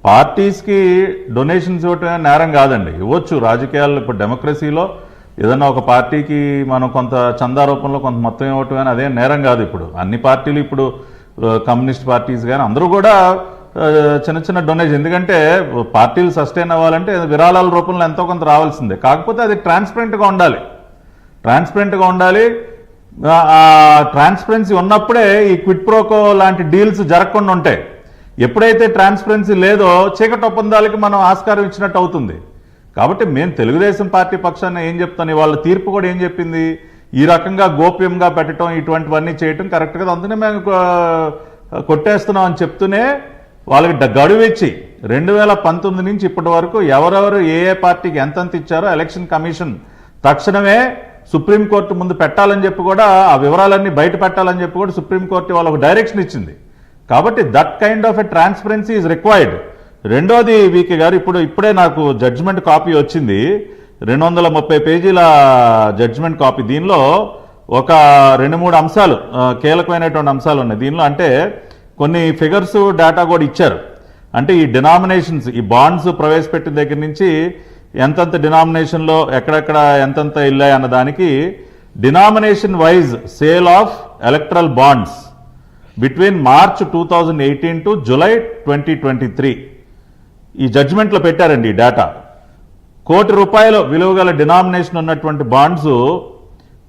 పార్టీస్కి డొనేషన్స్ ఇవ్వటం నేరం కాదండి, ఇవ్వచ్చు. రాజకీయాల్లో ఇప్పుడు డెమోక్రసీలో ఏదన్నా ఒక పార్టీకి మనం కొంత చందా రూపంలో కొంత మొత్తం ఇవ్వటం అని అదేం నేరం కాదు. ఇప్పుడు అన్ని పార్టీలు, ఇప్పుడు కమ్యూనిస్ట్ పార్టీస్ కానీ అందరూ కూడా చిన్న చిన్న డొనేషన్, ఎందుకంటే పార్టీలు సస్టైన్ అవ్వాలంటే విరాళాల రూపంలో ఎంతో కొంత రావాల్సిందే. కాకపోతే అది ట్రాన్స్పరెంట్గా ఉండాలి. ట్రాన్స్పరెన్సీ ఉన్నప్పుడే ఈ క్విట్ ప్రోకో లాంటి డీల్స్ జరగకుండా ఉంటాయి. ఎప్పుడైతే ట్రాన్స్పరెన్సీ లేదో చీకటి ఒప్పందాలకి మనం ఆస్కారం ఇచ్చినట్టు అవుతుంది. కాబట్టి మేము తెలుగుదేశం పార్టీ పక్షాన్ని ఏం చెప్తాను, వాళ్ళ తీర్పు కూడా ఏం చెప్పింది, ఈ రకంగా గోప్యంగా పెట్టడం ఇటువంటివన్నీ చేయటం కరెక్ట్ కదా, అందుకనే మేము కొట్టేస్తున్నాం అని చెప్తూనే వాళ్ళకి గడువు ఇచ్చి 2019 నుంచి ఇప్పటి వరకు ఎవరెవరు ఏ పార్టీకి ఎంతెంత ఇచ్చారో ఎలక్షన్ కమిషన్ తక్షణమే సుప్రీంకోర్టు ముందు పెట్టాలని చెప్పి కూడా, ఆ వివరాలన్నీ బయట పెట్టాలని చెప్పి కూడా సుప్రీంకోర్టు వాళ్ళకు డైరెక్షన్ ఇచ్చింది. కాబట్టి that kind of a transparency is required. రెండోది వీకే గారు, ఇప్పుడే నాకు జడ్జిమెంట్ కాపీ వచ్చింది, 230 పేజీల జడ్జిమెంట్ కాపీ. దీనిలో ఒక 2-3 అంశాలు, కీలకమైనటువంటి అంశాలు ఉన్నాయి దీనిలో. అంటే కొన్ని ఫిగర్స్ డేటా కూడా ఇచ్చారు. అంటే ఈ డినామినేషన్స్, ఈ బాండ్స్ ప్రవేశపెట్టిన దగ్గర నుంచి ఎంతంత డినామినేషన్లో ఎక్కడెక్కడ ఎంతంత వెళ్ళాయి అన్నదానికి denomination wise sale of electoral bonds between March 2018 to July 2023 ఈ జడ్జిమెంట్లో పెట్టారండి ఈ డేటా. ₹1,00,00,000 విలువ గల డినామినేషన్ ఉన్నటువంటి బాండ్స్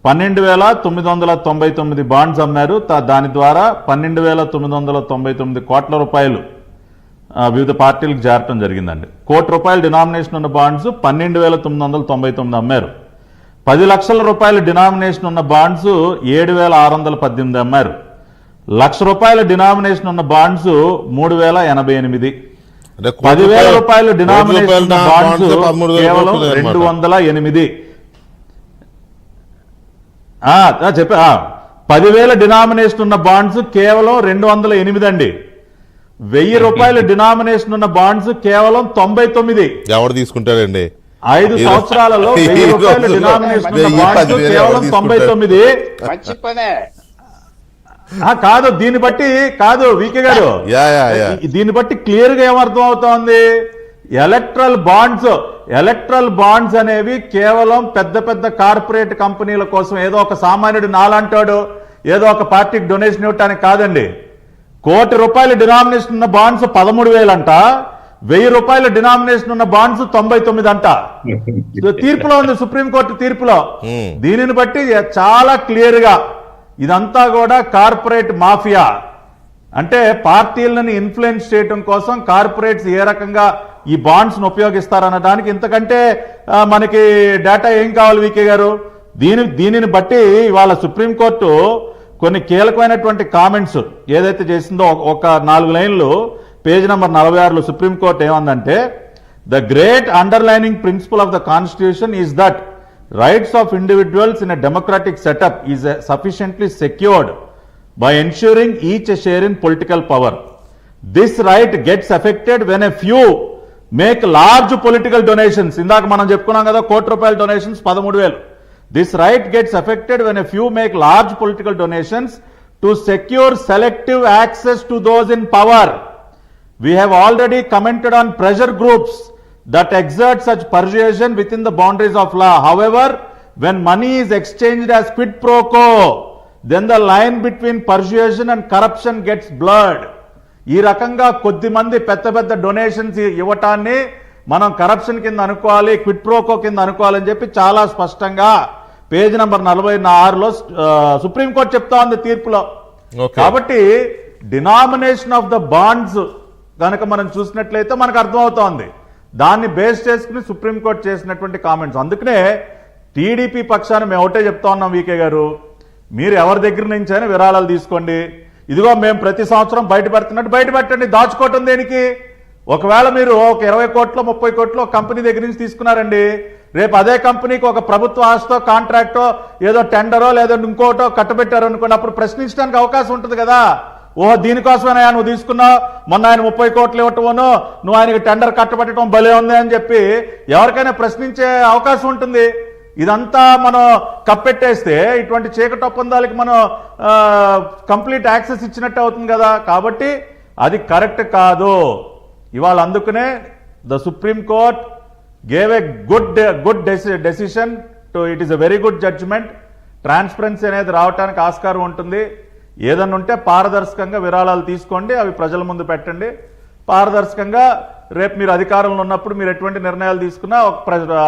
12,999 బాండ్స్ అమ్మారు. దాని ద్వారా 12,999 కోట్ల రూపాయలు వివిధ పార్టీలకు చేరటం జరిగిందండి. ₹1,00,00,000 డినామినేషన్ ఉన్న బాండ్స్ 12,999 అమ్మారు. 10 లక్షల రూపాయల డినామినేషన్ ఉన్న బాండ్స్ 7,618 అమ్మారు. ₹1,00,000 డినామినేషన్ ఉన్న బాండ్స్ 3,088. 10,000 రూపాయలు డినామినేషన్ ఉన్న బాండ్స్ కేవలం 208. చెప్పా, 10,000 డినామినేషన్ ఉన్న బాండ్స్ కేవలం 208 అండి. 1,000 రూపాయల డినామినేషన్ ఉన్న బాండ్స్ కేవలం 99. ఎవరు తీసుకుంటారండి? 5 సంవత్సరాలలో 1,000 రూపాయల డినామినేషన్ ఉన్న బాండ్స్ కేవలం 99. కాదు, దీన్ని బట్టి కాదు వీకే గారు, దీన్ని బట్టి క్లియర్ గా ఏమర్థం అవుతోంది, ఎలక్ట్రల్ బాండ్స్ అనేవి కేవలం పెద్ద పెద్ద కార్పొరేట్ కంపెనీల కోసం, ఏదో ఒక సామాన్యుడు నాలంటాడు ఏదో ఒక పార్టీకి డొనేషన్ ఇవ్వటానికి కాదండి. ₹1,00,00,000 డినామినేషన్ ఉన్న బాండ్స్ 13,000 అంట, 1,000 రూపాయల డినామినేషన్ ఉన్న బాండ్స్ 99 అంట. తీర్పులో ఉంది, సుప్రీంకోర్టు తీర్పులో. దీనిని బట్టి చాలా క్లియర్ గా ఇదంతా కూడా కార్పొరేట్ మాఫియా, అంటే పార్టీలను ఇన్ఫ్లుయెన్స్ చేయడం కోసం కార్పొరేట్స్ ఏ రకంగా ఈ బాండ్స్ ను ఉపయోగిస్తారనడానికి ఇంతకంటే మనకి డేటా ఏం కావాలి వీకే గారు? దీనిని బట్టి ఇవాళ సుప్రీంకోర్టు కొన్ని కీలకమైనటువంటి కామెంట్స్ ఏదైతే చేసిందో ఒక 4 లైన్లు, పేజ్ నెంబర్ 46లో సుప్రీంకోర్టు ఏమందంటే, the great underlining principle of the constitution is that rights of individuals in a democratic setup is sufficiently secured by ensuring each a share in political power. This right gets affected when a few make large political donations. ఇందాక మనం చెప్పుకున్నాం కదా, ₹1,00,00,000 donations 13,000. This right gets affected when a few make large political donations to secure selective access to those in power. We have already commented on pressure groups that exert such persuasion within the boundaries of law. However, when money is exchanged as quid pro quo, then the line between persuasion and corruption gets blurred. ఈ రకంగా కొద్ది మంది పెద్ద పెద్ద donations ఇవ్వటాన్ని మనం corruption కింద అనుకోవాలి, quid pro quo కింద అనుకోవాలని చెప్పి చాలా స్పష్టంగా పేజ్ నెంబర్ 46లో సుప్రీంకోర్టు చెప్తా ఉంది తీర్పులో. కాబట్టి డినామినేషన్ ఆఫ్ ద బాండ్స్ కనుక మనం చూసినట్లయితే మనకు అర్థమవుతోంది. దాన్ని బేస్ చేసుకుని సుప్రీంకోర్టు చేసినటువంటి కామెంట్స్. అందుకనే టీడీపీ పక్షాన్ని మేము ఒకటే చెప్తా ఉన్నాం వీకే గారు, మీరు ఎవరి దగ్గర నుంచైనా విరాళాలు తీసుకోండి. ఇదిగో మేము ప్రతి సంవత్సరం బయట పెడుతున్నట్టు బయట పెట్టండి, దాచుకోవటం దేనికి? ఒకవేళ మీరు ఒక 20 కోట్లు 30 కోట్లు కంపెనీ దగ్గర నుంచి తీసుకున్నారండి, రేపు అదే కంపెనీకి ఒక ప్రభుత్వ ఆస్తో కాంట్రాక్టో ఏదో టెండరో లేదా ఇంకోటో కట్టబెట్టారు అనుకోండి, అప్పుడు ప్రశ్నించడానికి అవకాశం ఉంటుంది కదా. ఓహో దీనికోసమేనా నువ్వు తీసుకున్నావు, మొన్న ఆయన 30 కోట్లు ఇవ్వటమోనో నువ్వు ఆయనకి టెండర్ కట్టబెట్టడం భలే ఉంది అని చెప్పి ఎవరికైనా ప్రశ్నించే అవకాశం ఉంటుంది. ఇదంతా మనం కప్పెట్టేస్తే ఇటువంటి చీకటి ఒప్పందాలకి మనం కంప్లీట్ యాక్సెస్ ఇచ్చినట్టు అవుతుంది కదా. కాబట్టి అది కరెక్ట్ కాదు. ఇవాళ అందుకనే the Supreme Court gave a good decision to it is a very good judgement. Transparency అనేది రావడానికి ఆస్కారం ఉంటుంది. ఏదన్నా ఉంటే పారదర్శకంగా విరాళాలు తీసుకోండి, అవి ప్రజల ముందు పెట్టండి. పారదర్శకంగా రేపు మీరు అధికారంలో ఉన్నప్పుడు మీరు ఎటువంటి నిర్ణయాలు తీసుకున్నా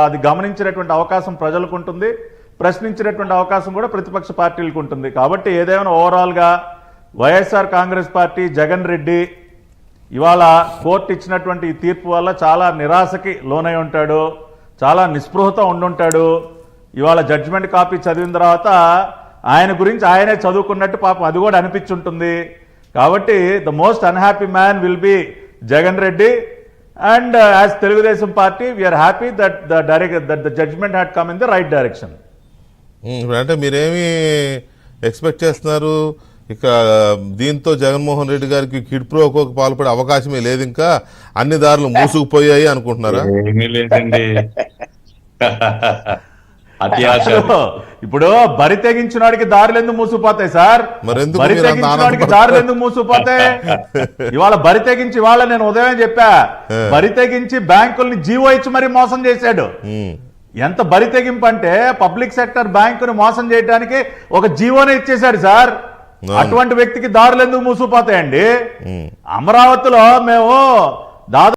అది గమనించేటువంటి అవకాశం ప్రజలకు ఉంటుంది, ప్రశ్నించేటువంటి అవకాశం కూడా ప్రతిపక్ష పార్టీలకు ఉంటుంది. కాబట్టి ఏదేమైనా ఓవరాల్గా వైఎస్ఆర్ కాంగ్రెస్ పార్టీ, జగన్ రెడ్డి ఇవాళ కోర్టు ఇచ్చినటువంటి ఈ తీర్పు వల్ల చాలా నిరాశకి లోనై ఉంటాడు, చాలా నిస్పృహతో ఉండుంటాడు. ఇవాళ జడ్జిమెంట్ కాపీ చదివిన తర్వాత ఆయన గురించి ఆయనే చదువుకున్నట్టు పాపం అది కూడా అనిపించుంటుంది. కాబట్టి the most unhappy man will be Jagan Reddy. And as Telugu Desam party we are happy that the judgement had come in the right direction. అంటే మీరేమి ఎక్స్పెక్ట్ చేస్తున్నారు? ఇక దీంతో జగన్మోహన్ రెడ్డి గారికి కిడ్ ప్రోకోకు పాల్పడే అవకాశమే లేదు, ఇంకా అన్ని దారులు మూసుకుపోయాయి అనుకుంటున్నారా? ఏమీ లేదండి. ఇప్పుడు బరి తెగించినాడికి దారులు ఎందుకు మూసుకుపోతాయి సార్? బరి తెగించినాడికి దారులు ఎందుకు మూసుకుపోతాయి? ఇవాళ బరి తెగించి, ఇవాళ నేను ఉదయం చెప్పా, బరి తెగించి బ్యాంకుల్ని జీవో ఇచ్చి మరీ మోసం చేశాడు. ఎంత బరి తెగింపు అంటే పబ్లిక్ సెక్టర్ బ్యాంకుని మోసం చేయడానికి ఒక జీవోనే ఇచ్చేశాడు సార్. అటువంటి వ్యక్తికి దారులు ఎందుకు మూసుకుపోతాయండి? అమరావతిలో మేము దాదాపు